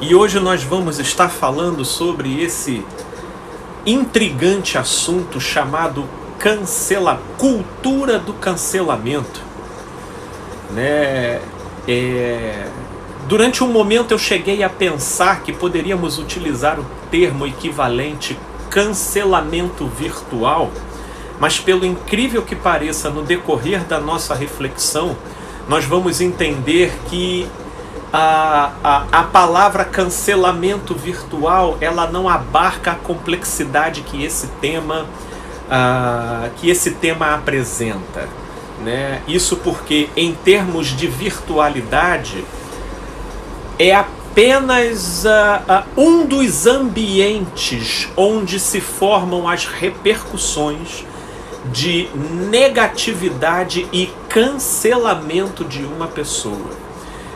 E hoje nós vamos estar falando sobre esse intrigante assunto chamado cultura do cancelamento, né? Durante um momento eu cheguei a pensar que poderíamos utilizar o termo equivalente cancelamento virtual, mas pelo incrível que pareça, no decorrer da nossa reflexão, nós vamos entender que a palavra cancelamento virtual, ela não abarca a complexidade que esse tema apresenta, né? Isso porque, em termos de virtualidade, é apenas um dos ambientes onde se formam as repercussões de negatividade e cancelamento de uma pessoa.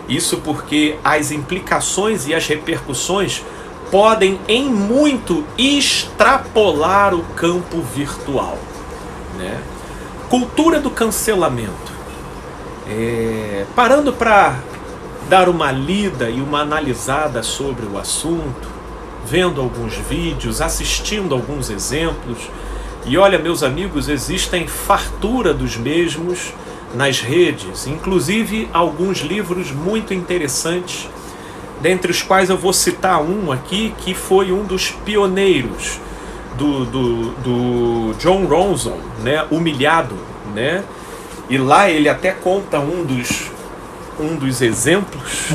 Isso porque as implicações e as repercussões podem em muito extrapolar o campo virtual, né? Cultura do cancelamento. Parando para dar uma lida e uma analisada sobre o assunto, vendo alguns vídeos, assistindo alguns exemplos, e olha, meus amigos, existem fartura dos mesmos nas redes, inclusive alguns livros muito interessantes, dentre os quais eu vou citar um aqui, que foi um dos pioneiros do Jon Ronson, né, Humilhado, né? E lá ele até conta um dos exemplos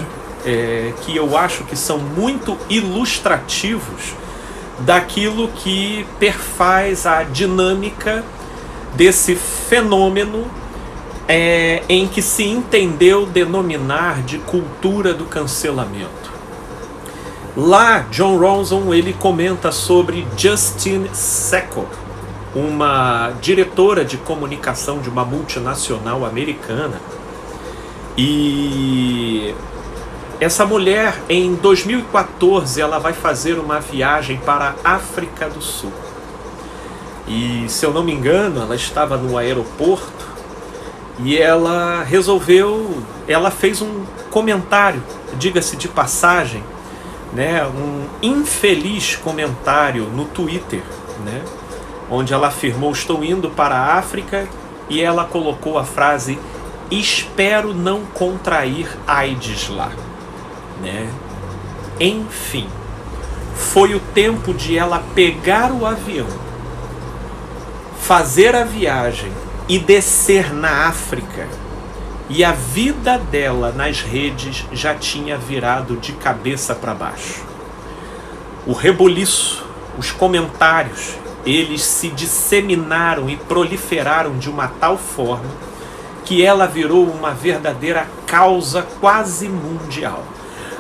que eu acho que são muito ilustrativos daquilo que perfaz a dinâmica desse fenômeno em que se entendeu denominar de cultura do cancelamento. Lá, Jon Ronson, ele comenta sobre Justine Sacco, uma diretora de comunicação de uma multinacional americana. E essa mulher, em 2014, ela vai fazer uma viagem para a África do Sul. E, se eu não me engano, ela estava no aeroporto e ela fez um comentário, diga-se de passagem, né, um infeliz comentário no Twitter, né, onde ela afirmou: estou indo para a África, e ela colocou a frase: espero não contrair AIDS lá, né? Enfim, foi o tempo de ela pegar o avião, fazer a viagem e descer na África, e a vida dela nas redes já tinha virado de cabeça para baixo. O rebuliço, os comentários, eles se disseminaram e proliferaram de uma tal forma que ela virou uma verdadeira causa quase mundial,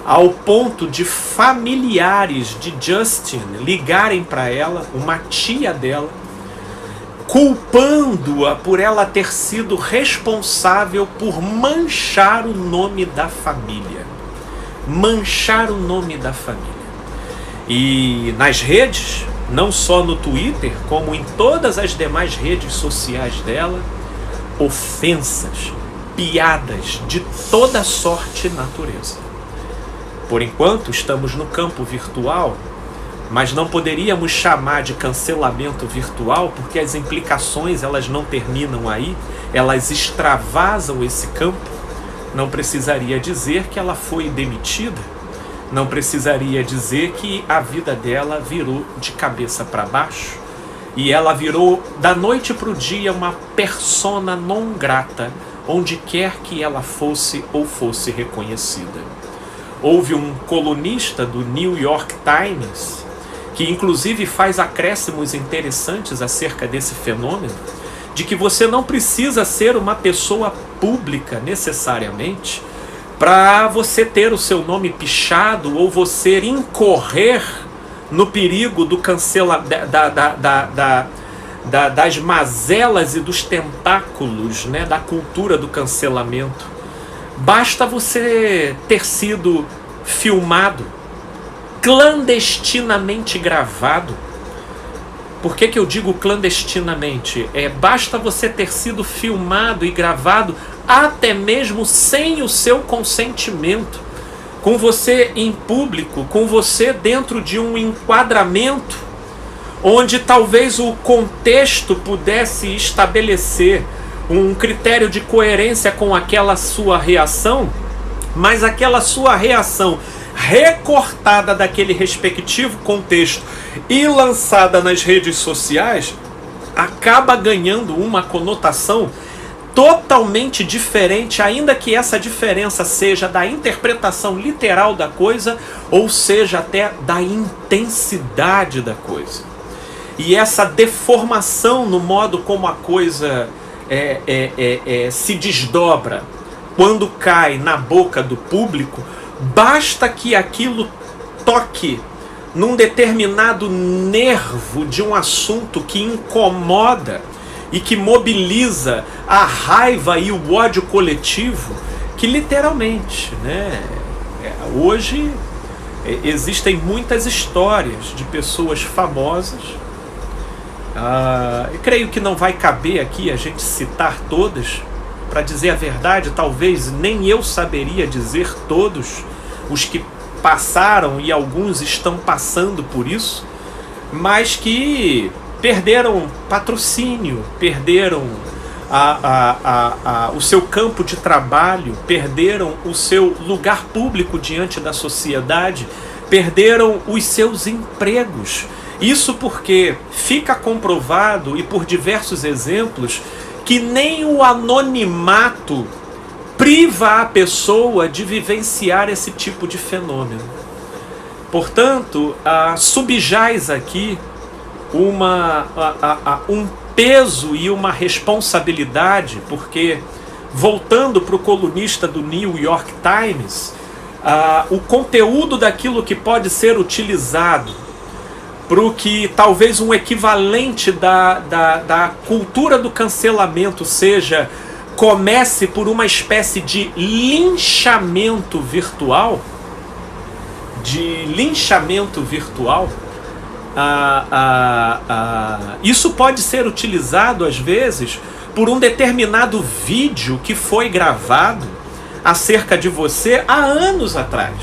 ao ponto de familiares de Justine ligarem para ela, uma tia dela, culpando-a por ela ter sido responsável por manchar o nome da família. Manchar o nome da família. E nas redes, não só no Twitter, como em todas as demais redes sociais dela, ofensas, piadas de toda sorte e natureza. Por enquanto, estamos no campo virtual, mas não poderíamos chamar de cancelamento virtual, porque as implicações, elas não terminam aí, elas extravasam esse campo. Não precisaria dizer que ela foi demitida, não precisaria dizer que a vida dela virou de cabeça para baixo, e ela virou da noite para o dia uma persona non grata, onde quer que ela fosse ou fosse reconhecida. Houve um colunista do New York Times, que inclusive faz acréscimos interessantes acerca desse fenômeno, de que você não precisa ser uma pessoa pública necessariamente para você ter o seu nome pichado ou você incorrer no perigo do das mazelas e dos tentáculos, né, da cultura do cancelamento. Basta você ter sido filmado, clandestinamente gravado. Por que eu digo clandestinamente? Basta você ter sido filmado e gravado até mesmo sem o seu consentimento, com você em público, com você dentro de um enquadramento onde talvez o contexto pudesse estabelecer um critério de coerência com aquela sua reação, mas aquela sua reação recortada daquele respectivo contexto e lançada nas redes sociais acaba ganhando uma conotação totalmente diferente, ainda que essa diferença seja da interpretação literal da coisa ou seja até da intensidade da coisa. E essa deformação no modo como a coisa se desdobra quando cai na boca do público, basta que aquilo toque num determinado nervo de um assunto que incomoda e que mobiliza a raiva e o ódio coletivo, que literalmente, né, hoje existem muitas histórias de pessoas famosas. Eu creio que não vai caber aqui a gente citar todas. Para dizer a verdade, talvez nem eu saberia dizer todos os que passaram e alguns estão passando por isso, mas que perderam patrocínio, perderam o seu campo de trabalho, perderam o seu lugar público diante da sociedade, perderam os seus empregos. Isso porque fica comprovado, e por diversos exemplos, que nem o anonimato priva a pessoa de vivenciar esse tipo de fenômeno. Portanto, subjaz aqui um peso e uma responsabilidade, porque, voltando para o colunista do New York Times, o conteúdo daquilo que pode ser utilizado para o que talvez um equivalente da cultura do cancelamento seja, comece por uma espécie de linchamento virtual, isso pode ser utilizado às vezes por um determinado vídeo que foi gravado acerca de você há anos atrás.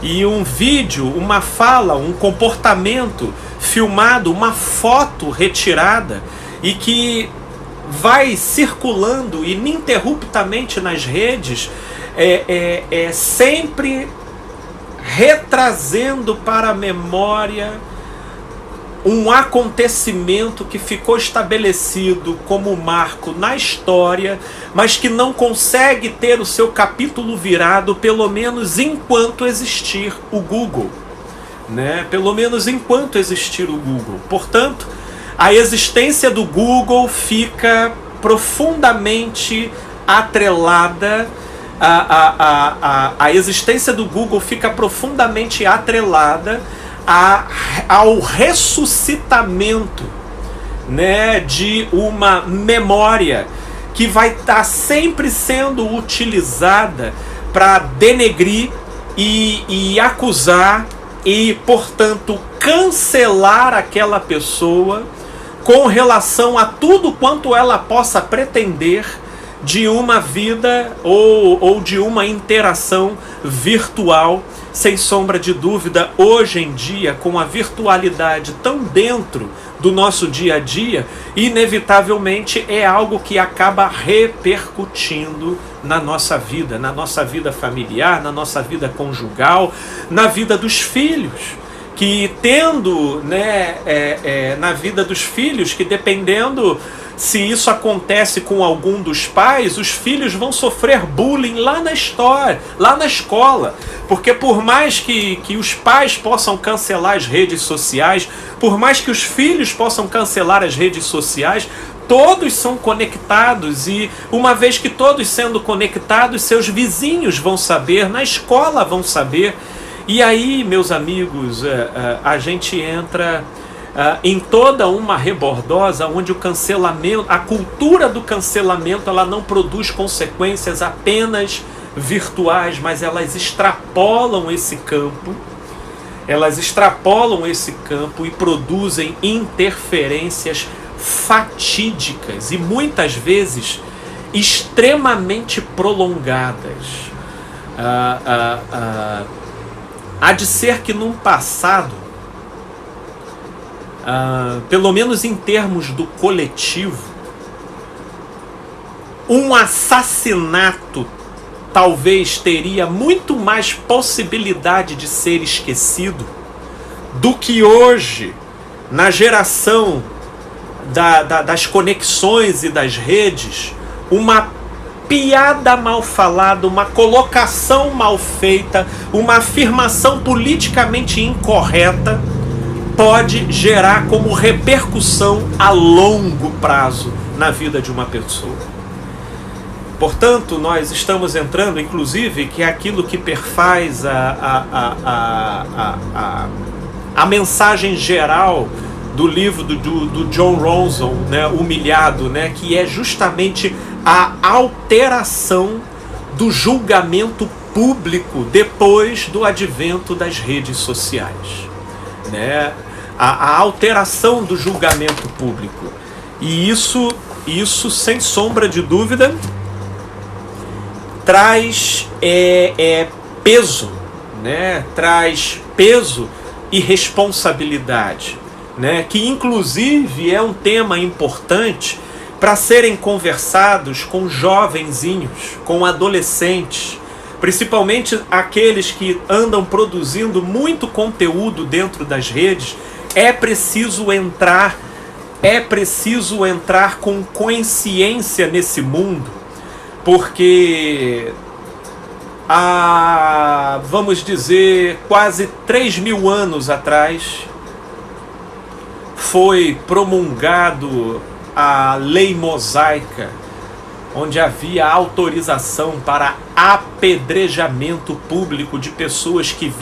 E um vídeo, uma fala, um comportamento filmado, uma foto retirada e que vai circulando ininterruptamente nas redes, sempre retrazendo para a memória um acontecimento que ficou estabelecido como marco na história, mas que não consegue ter o seu capítulo virado, pelo menos enquanto existir o Google, né? Pelo menos enquanto existir o Google. Portanto, a existência do Google fica profundamente atrelada, a existência do Google fica profundamente atrelada ao ressuscitamento, né, de uma memória que vai estar sempre sendo utilizada para denegrir e acusar e, portanto, cancelar aquela pessoa com relação a tudo quanto ela possa pretender de uma vida ou de uma interação virtual. Sem sombra de dúvida, hoje em dia, com a virtualidade tão dentro do nosso dia a dia, inevitavelmente é algo que acaba repercutindo na nossa vida familiar, na nossa vida conjugal, na vida dos filhos. Que tendo, né, na vida dos filhos, que dependendo se isso acontece com algum dos pais, os filhos vão sofrer bullying lá na escola. Porque por mais que os pais possam cancelar as redes sociais, por mais que os filhos possam cancelar as redes sociais, todos são conectados, e uma vez que todos sendo conectados, seus vizinhos vão saber, na escola vão saber. E aí, meus amigos, a gente entra em toda uma rebordosa onde o cancelamento, a cultura do cancelamento, ela não produz consequências apenas virtuais, mas elas extrapolam esse campo. E produzem interferências fatídicas e muitas vezes extremamente prolongadas. Há de ser que num passado, pelo menos em termos do coletivo, um assassinato talvez teria muito mais possibilidade de ser esquecido do que hoje, na geração das conexões e das redes, uma piada mal falada, uma colocação mal feita, uma afirmação politicamente incorreta pode gerar como repercussão a longo prazo na vida de uma pessoa. Portanto, nós estamos entrando, inclusive, que é aquilo que perfaz a mensagem geral do livro do John Ronson, né, Humilhado, né, que é justamente a alteração do julgamento público depois do advento das redes sociais, né? A alteração do julgamento público. E isso, sem sombra de dúvida, traz peso, né? Traz peso e responsabilidade, né? Que inclusive é um tema importante para serem conversados com jovenzinhos, com adolescentes, principalmente aqueles que andam produzindo muito conteúdo dentro das redes. É preciso entrar com consciência nesse mundo, porque há, vamos dizer, quase 3.000 anos atrás, foi promulgado a lei mosaica, onde havia autorização para apedrejamento público de pessoas que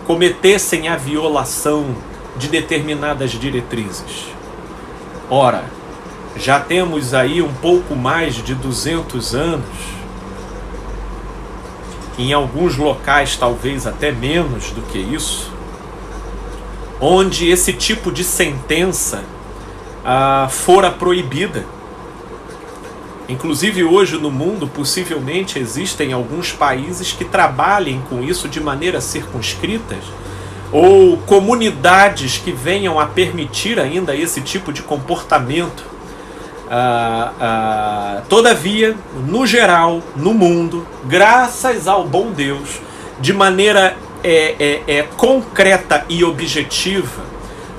cometessem a violação de determinadas diretrizes. Ora, já temos aí um pouco mais de 200 anos, em alguns locais talvez até menos do que isso, onde esse tipo de sentença fora proibida. Inclusive hoje no mundo, possivelmente existem alguns países que trabalhem com isso de maneira circunscritas, ou comunidades que venham a permitir ainda esse tipo de comportamento. Todavia, no geral, no mundo, graças ao bom Deus, de maneira concreta e objetiva,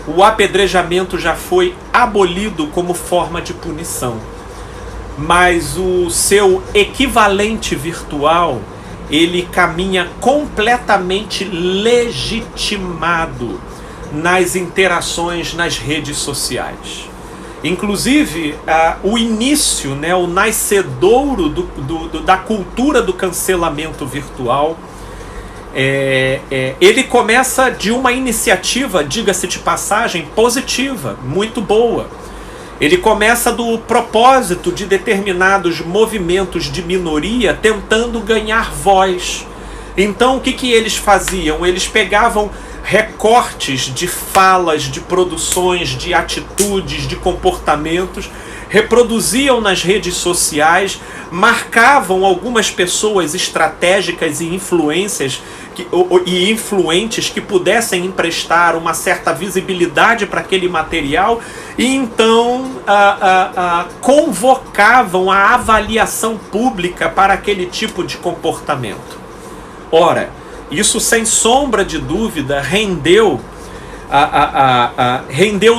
o apedrejamento já foi abolido como forma de punição. Mas o seu equivalente virtual, ele caminha completamente legitimado nas interações nas redes sociais. Inclusive, o início, né, o nascedouro da cultura do cancelamento virtual, ele começa de uma iniciativa, diga-se de passagem, positiva, muito boa. Ele começa do propósito de determinados movimentos de minoria tentando ganhar voz. Então, o que eles faziam? Eles pegavam recortes de falas, de produções, de atitudes, de comportamentos, reproduziam nas redes sociais, marcavam algumas pessoas estratégicas e influentes que pudessem emprestar uma certa visibilidade para aquele material, e então convocavam a avaliação pública para aquele tipo de comportamento. Ora, isso sem sombra de dúvida rendeu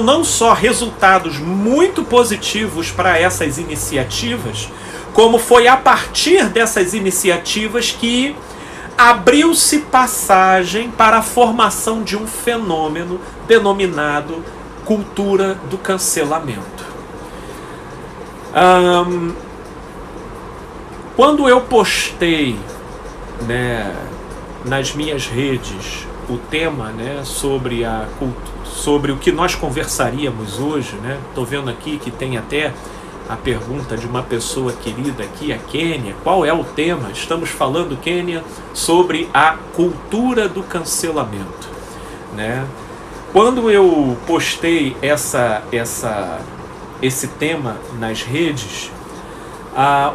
não só resultados muito positivos para essas iniciativas, como foi a partir dessas iniciativas que abriu-se passagem para a formação de um fenômeno denominado cultura do cancelamento. Quando eu postei, né, nas minhas redes o tema, né, sobre o que nós conversaríamos hoje, né? Estou vendo aqui que tem até a pergunta de uma pessoa querida aqui, a Kênia. Qual é o tema? Estamos falando, Kênia, sobre a cultura do cancelamento, né? Quando eu postei esse tema nas redes,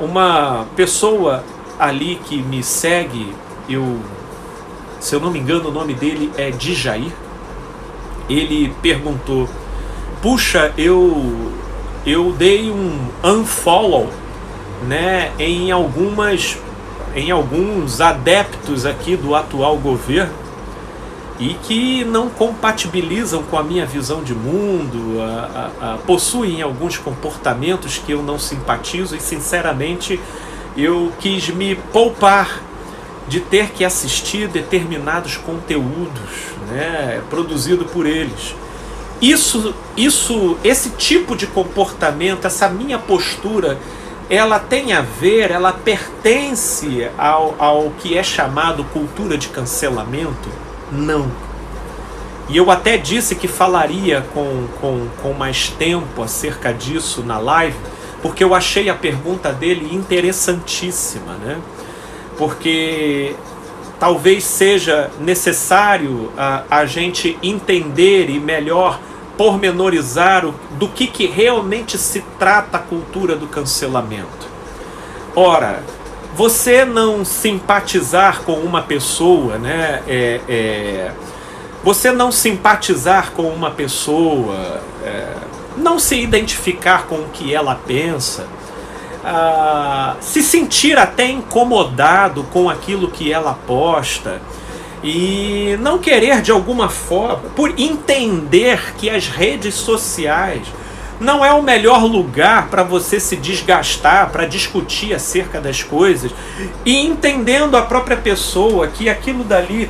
uma pessoa ali que me segue, se eu não me engano o nome dele é Djair, ele perguntou: puxa, eu dei um unfollow, né, em alguns adeptos aqui do atual governo e que não compatibilizam com a minha visão de mundo, possuem alguns comportamentos que eu não simpatizo, e sinceramente eu quis me poupar de ter que assistir determinados conteúdos, né, produzido por eles. Esse tipo de comportamento, essa minha postura, ela tem a ver, ela pertence ao que é chamado cultura de cancelamento? Não. E eu até disse que falaria com mais tempo acerca disso na live, porque eu achei a pergunta dele interessantíssima, né? Porque talvez seja necessário a gente entender e melhor pormenorizar do que realmente se trata a cultura do cancelamento. Ora, você não simpatizar com uma pessoa, né? Você não simpatizar com uma pessoa, não se identificar com o que ela pensa, se sentir até incomodado com aquilo que ela posta e não querer de alguma forma, por entender que as redes sociais não é o melhor lugar para você se desgastar, para discutir acerca das coisas, e entendendo a própria pessoa que aquilo dali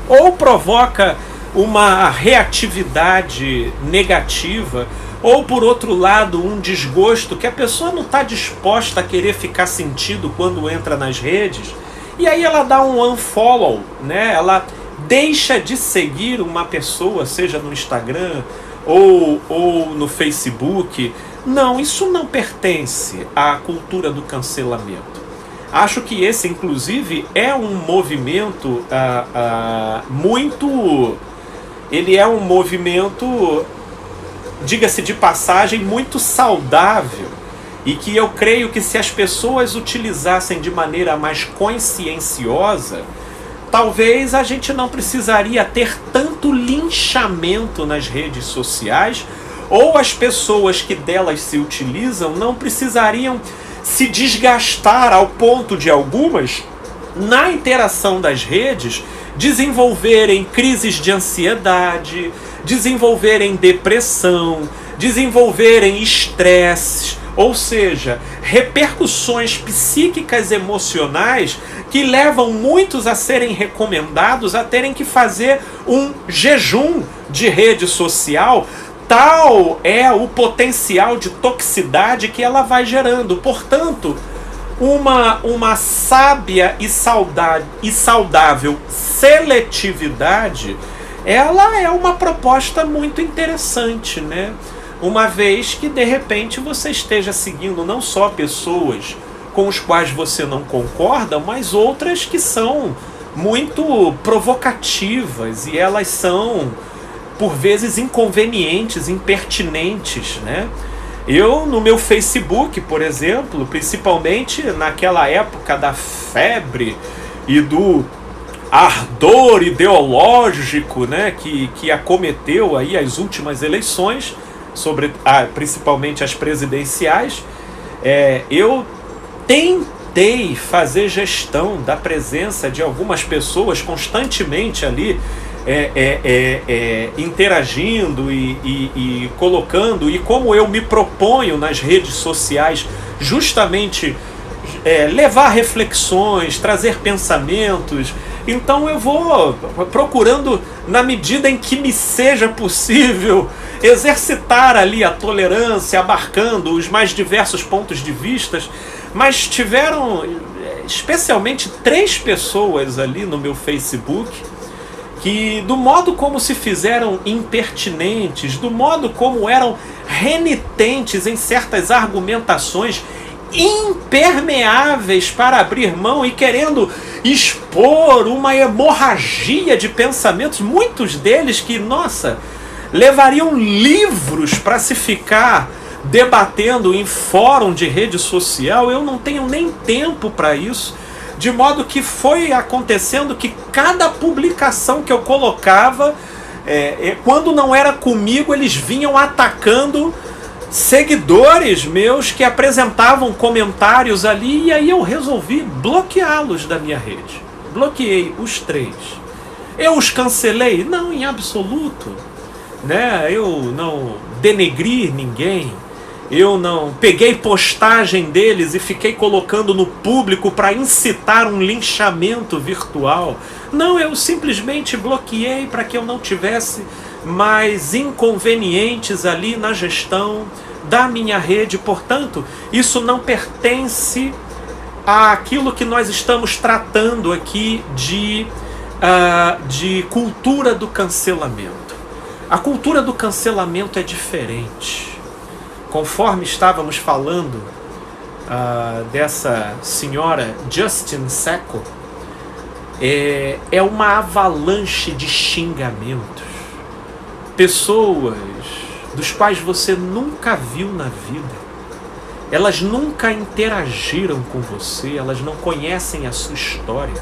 ou provoca uma reatividade negativa, ou por outro lado um desgosto que a pessoa não está disposta a querer ficar sentindo quando entra nas redes, e aí ela dá um unfollow, né? Ela deixa de seguir uma pessoa, seja no Instagram ou no Facebook. Não, isso não pertence à cultura do cancelamento. Acho que esse, inclusive, é um movimento ele é um movimento, diga-se de passagem, muito saudável, e que eu creio que se as pessoas utilizassem de maneira mais conscienciosa, talvez a gente não precisaria ter tanto linchamento nas redes sociais, ou as pessoas que delas se utilizam não precisariam se desgastar ao ponto de algumas, na interação das redes, desenvolverem crises de ansiedade, desenvolverem depressão, desenvolverem estresse, ou seja, repercussões psíquicas emocionais que levam muitos a serem recomendados a terem que fazer um jejum de rede social. Tal é o potencial de toxicidade que ela vai gerando. Portanto, uma sábia e saudável seletividade, ela é uma proposta muito interessante, né? Uma vez que de repente você esteja seguindo não só pessoas com os quais você não concorda, mas outras que são muito provocativas, e elas são por vezes inconvenientes, impertinentes, né? Eu, no meu Facebook, por exemplo, principalmente naquela época da febre e do ardor ideológico, né, que acometeu aí as últimas eleições, principalmente as presidenciais, eu tentei fazer gestão da presença de algumas pessoas constantemente ali, interagindo e colocando, e como eu me proponho nas redes sociais justamente levar reflexões, trazer pensamentos, então eu vou procurando, na medida em que me seja possível, exercitar ali a tolerância, abarcando os mais diversos pontos de vista. Mas tiveram especialmente 3 pessoas ali no meu Facebook que, do modo como se fizeram impertinentes, do modo como eram renitentes em certas argumentações, impermeáveis para abrir mão e querendo expor uma hemorragia de pensamentos, muitos deles que, nossa, levariam livros para se ficar debatendo em fórum de rede social. Eu não tenho nem tempo para isso. de modo que foi acontecendo que cada publicação que eu colocava, quando não era comigo, eles vinham atacando seguidores meus que apresentavam comentários ali, e aí eu resolvi bloqueá-los da minha rede. Bloqueei os 3. Eu os cancelei? Não, em absoluto, né? Eu não denegri ninguém, eu não peguei postagem deles e fiquei colocando no público para incitar um linchamento virtual. Não, eu simplesmente bloqueei para que eu não tivesse mais inconvenientes ali na gestão da minha rede. Portanto, isso não pertence àquilo que nós estamos tratando aqui de cultura do cancelamento. A cultura do cancelamento é diferente. Conforme estávamos falando dessa senhora Justine Sacco, é uma avalanche de xingamentos. Pessoas dos quais você nunca viu na vida. Elas nunca interagiram com você, elas não conhecem a sua história.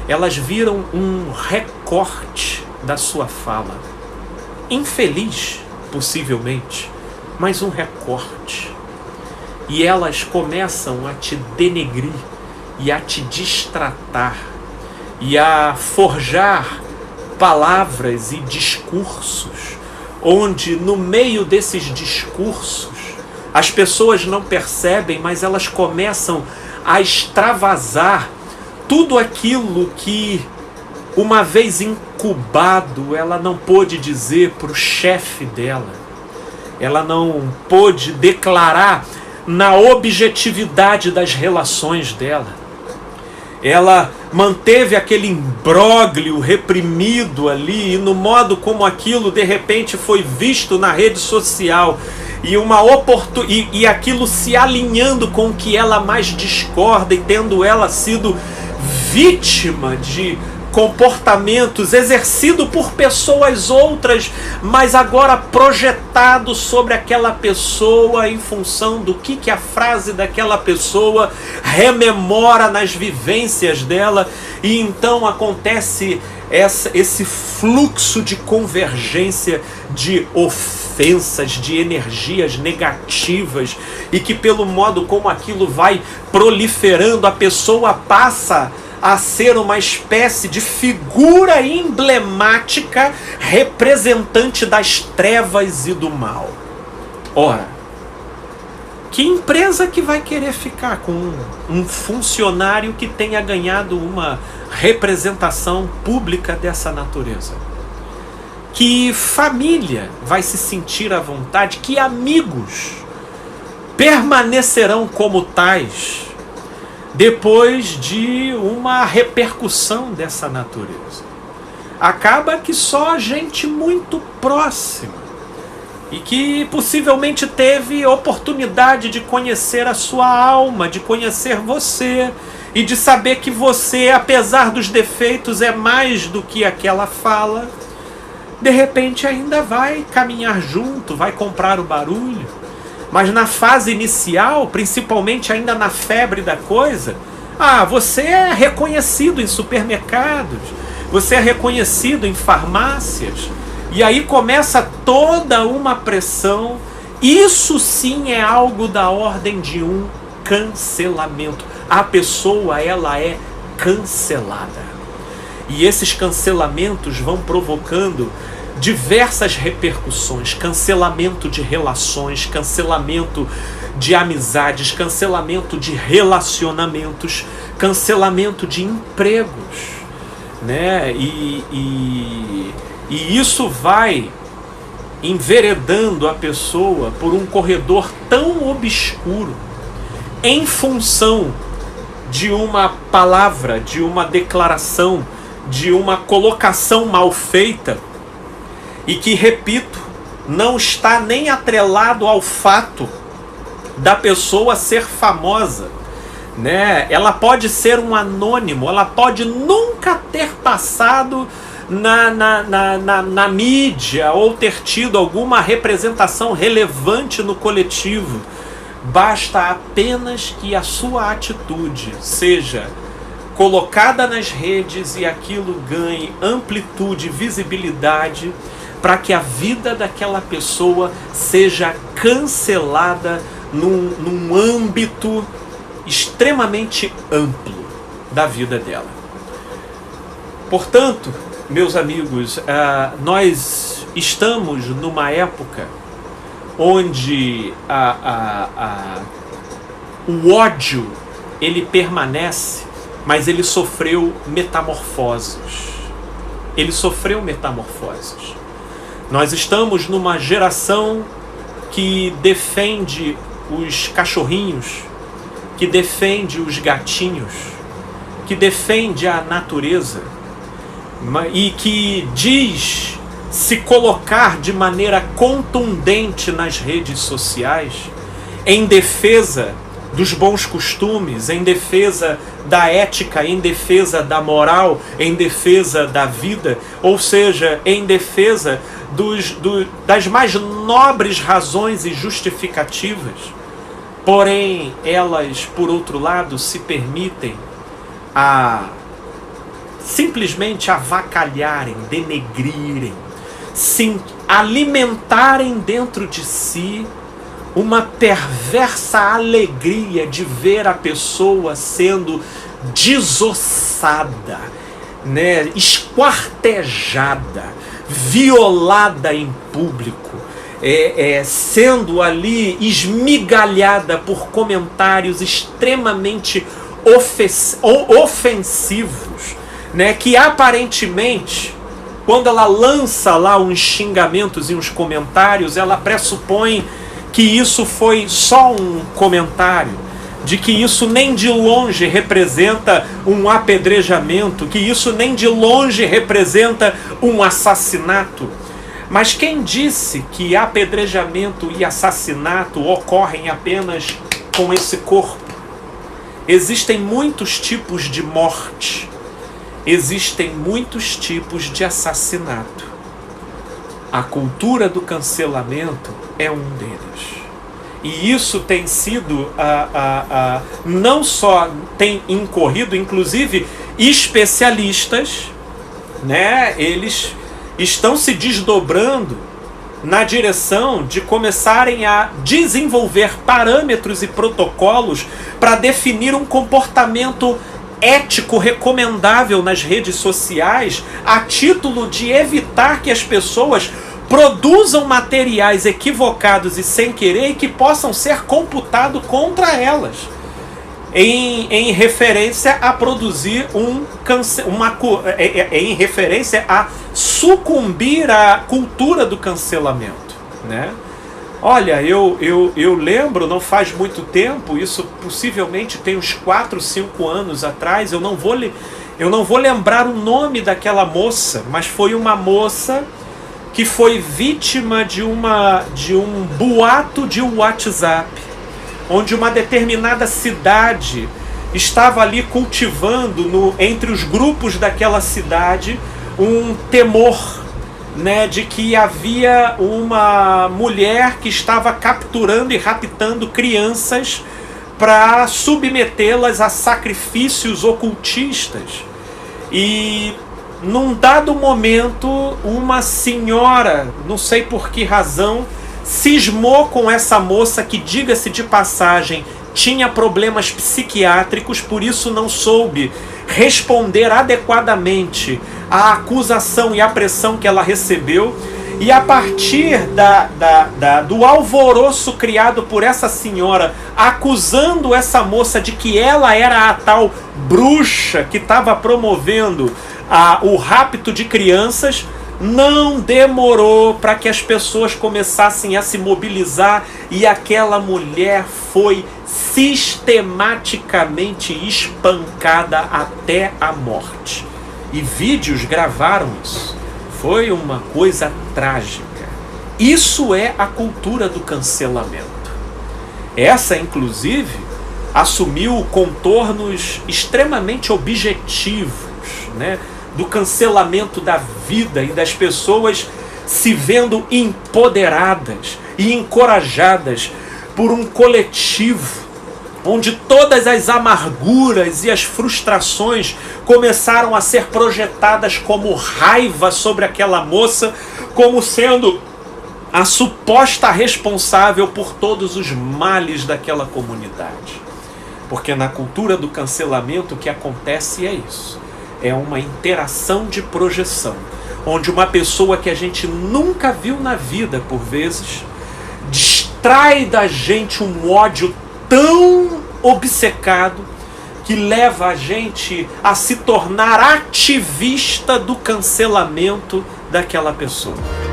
Elas viram um recorte da sua fala. Infeliz, possivelmente, mas um recorte. E elas começam a te denegrir e a te destratar e a forjar palavras e discursos, onde no meio desses discursos as pessoas não percebem, mas elas começam a extravasar tudo aquilo que, uma vez incubado, ela não pôde dizer para o chefe dela, ela não pôde declarar na objetividade das relações dela. Ela manteve aquele imbróglio reprimido ali, e no modo como aquilo de repente foi visto na rede social, e aquilo se alinhando com o que ela mais discorda, e tendo ela sido vítima de comportamentos exercidos por pessoas outras, mas agora projetado sobre aquela pessoa em função do que a frase daquela pessoa rememora nas vivências dela, e então acontece esse fluxo de convergência de ofensas, de energias negativas, e que pelo modo como aquilo vai proliferando, a pessoa passa a ser uma espécie de figura emblemática, representante das trevas e do mal. Ora, que empresa que vai querer ficar com um funcionário que tenha ganhado uma representação pública dessa natureza? Que família vai se sentir à vontade? Que amigos permanecerão como tais depois de uma repercussão dessa natureza? Acaba que só gente muito próxima, e que possivelmente teve oportunidade de conhecer a sua alma, de conhecer você, e de saber que você, apesar dos defeitos, é mais do que aquela fala, de repente ainda vai caminhar junto, vai comprar o barulho. Mas na fase inicial, principalmente ainda na febre da coisa, você é reconhecido em supermercados, você é reconhecido em farmácias, e aí começa toda uma pressão. Isso sim é algo da ordem de um cancelamento. A pessoa, ela é cancelada. E esses cancelamentos vão provocando diversas repercussões: cancelamento de relações, cancelamento de amizades, cancelamento de relacionamentos, cancelamento de empregos, né? E isso vai enveredando a pessoa por um corredor tão obscuro, em função de uma palavra, de uma declaração, de uma colocação mal feita, e que, repito, não está nem atrelado ao fato da pessoa ser famosa, né? Ela pode ser um anônimo, ela pode nunca ter passado na mídia, ou ter tido alguma representação relevante no coletivo. Basta apenas que a sua atitude seja colocada nas redes e aquilo ganhe amplitude, visibilidade, para que a vida daquela pessoa seja cancelada num âmbito extremamente amplo da vida dela. Portanto, meus amigos, nós estamos numa época onde o ódio ele permanece, mas ele sofreu metamorfoses. Ele sofreu metamorfoses. Nós estamos numa geração que defende os cachorrinhos, que defende os gatinhos, que defende a natureza e que diz se colocar de maneira contundente nas redes sociais em defesa dos bons costumes, em defesa da ética, em defesa da moral, em defesa da vida, ou seja, em defesa das mais nobres razões e justificativas. Porém, elas, por outro lado, se permitem simplesmente avacalharem, denegrirem, se alimentarem dentro de si uma perversa alegria de ver a pessoa sendo desossada, né, esquartejada, violada em público, sendo ali esmigalhada por comentários extremamente ofensivos, né, que aparentemente, quando ela lança lá uns xingamentos e uns comentários, ela pressupõe que isso foi só um comentário, de que isso nem de longe representa um apedrejamento, que isso nem de longe representa um assassinato. Mas quem disse que apedrejamento e assassinato ocorrem apenas com esse corpo? Existem muitos tipos de morte, existem muitos tipos de assassinato. A cultura do cancelamento é um deles. E isso tem sido, não só tem incorrido, inclusive especialistas, né, eles estão se desdobrando na direção de começarem a desenvolver parâmetros e protocolos para definir um comportamento ético recomendável nas redes sociais, a título de evitar que as pessoas produzam materiais equivocados e sem querer e que possam ser computados contra elas, em referência a produzir em referência a sucumbir à cultura do cancelamento, né? Olha, eu lembro, não faz muito tempo, isso possivelmente tem uns 4, 5 anos atrás, eu não vou lembrar o nome daquela moça, mas foi uma moça que foi vítima de um boato de WhatsApp, onde uma determinada cidade estava ali cultivando entre os grupos daquela cidade um temor, né, de que havia uma mulher que estava capturando e raptando crianças para submetê-las a sacrifícios ocultistas. E num dado momento, uma senhora, não sei por que razão, cismou com essa moça que, diga-se de passagem, tinha problemas psiquiátricos, por isso não soube responder adequadamente à acusação e à pressão que ela recebeu. E a partir do alvoroço criado por essa senhora, acusando essa moça de que ela era a tal bruxa que estava promovendo o rapto de crianças, não demorou para que as pessoas começassem a se mobilizar e aquela mulher foi sistematicamente espancada até a morte. E vídeos gravaram isso. Foi uma coisa trágica. Isso é a cultura do cancelamento. Essa, inclusive, assumiu contornos extremamente objetivos, né, do cancelamento da vida e das pessoas se vendo empoderadas e encorajadas por um coletivo onde todas as amarguras e as frustrações começaram a ser projetadas como raiva sobre aquela moça, como sendo a suposta responsável por todos os males daquela comunidade. Porque na cultura do cancelamento o que acontece é isso. É uma interação de projeção, onde uma pessoa que a gente nunca viu na vida, por vezes, distrai da gente um ódio tão obcecado que leva a gente a se tornar ativista do cancelamento daquela pessoa.